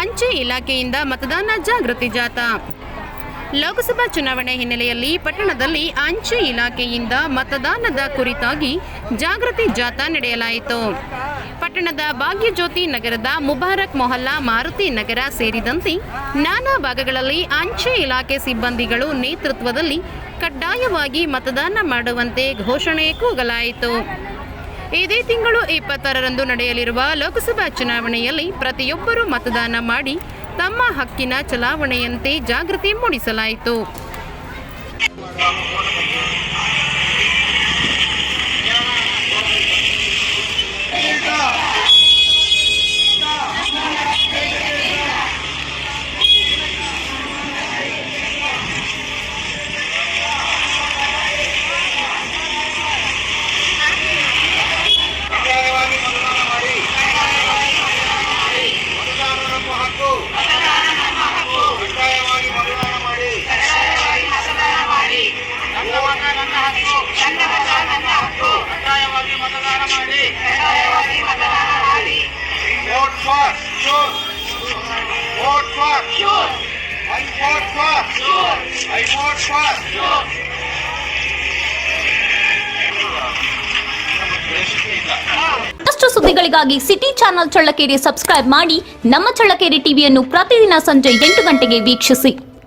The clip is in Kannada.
ಅಂಚೆ ಇಲಾಖೆಯಿಂದ ಮತದಾನ ಜಾಗೃತಿ ಜಾಥಾ. ಲೋಕಸಭಾ ಚುನಾವಣೆ ಹಿನ್ನೆಲೆಯಲ್ಲಿ ಪಟ್ಟಣದಲ್ಲಿ ಅಂಚೆ ಇಲಾಖೆಯಿಂದ ಮತದಾನದ ಕುರಿತಾಗಿ ಜಾಗೃತಿ ಜಾಥಾ ನಡೆಯಲಾಯಿತು. ಪಟ್ಟಣದ ಭಾಗ್ಯಜ್ಯೋತಿ ನಗರದ ಮುಬಾರಕ್ ಮೊಹಲ್ಲಾ, ಮಾರುತಿ ನಗರ ಸೇರಿದಂತೆ ನಾನಾ ಭಾಗಗಳಲ್ಲಿ ಅಂಚೆ ಇಲಾಖೆ ಸಿಬ್ಬಂದಿಗಳು ನೇತೃತ್ವದಲ್ಲಿ ಕಡ್ಡಾಯವಾಗಿ ಮತದಾನ ಮಾಡುವಂತೆ ಘೋಷಣೆ ಕೂಗಲಾಯಿತು. ಇದೇ ತಿಂಗಳು 26ರಂದು ನಡೆಯಲಿರುವ ಲೋಕಸಭಾ ಚುನಾವಣೆಯಲ್ಲಿ ಪ್ರತಿಯೊಬ್ಬರೂ ಮತದಾನ ಮಾಡಿ ತಮ್ಮ ಹಕ್ಕಿನ ಚಲಾವಣೆಯಂತೆ ಜಾಗೃತಿ ಮೂಡಿಸಲಾಯಿತು. ಮತ್ತಷ್ಟು ಸುದ್ದಿಗಳಿಗಾಗಿ ಸಿಟಿ ಚಾನೆಲ್ ಚಳ್ಳಕೆರೆ ಸಬ್ಸ್ಕ್ರೈಬ್ ಮಾಡಿ. ನಮ್ಮ ಚಳ್ಳಕೆರೆ ಟಿವಿಯನ್ನು ಪ್ರತಿದಿನ ಸಂಜೆ 8 ಗಂಟೆಗೆ ವೀಕ್ಷಿಸಿ.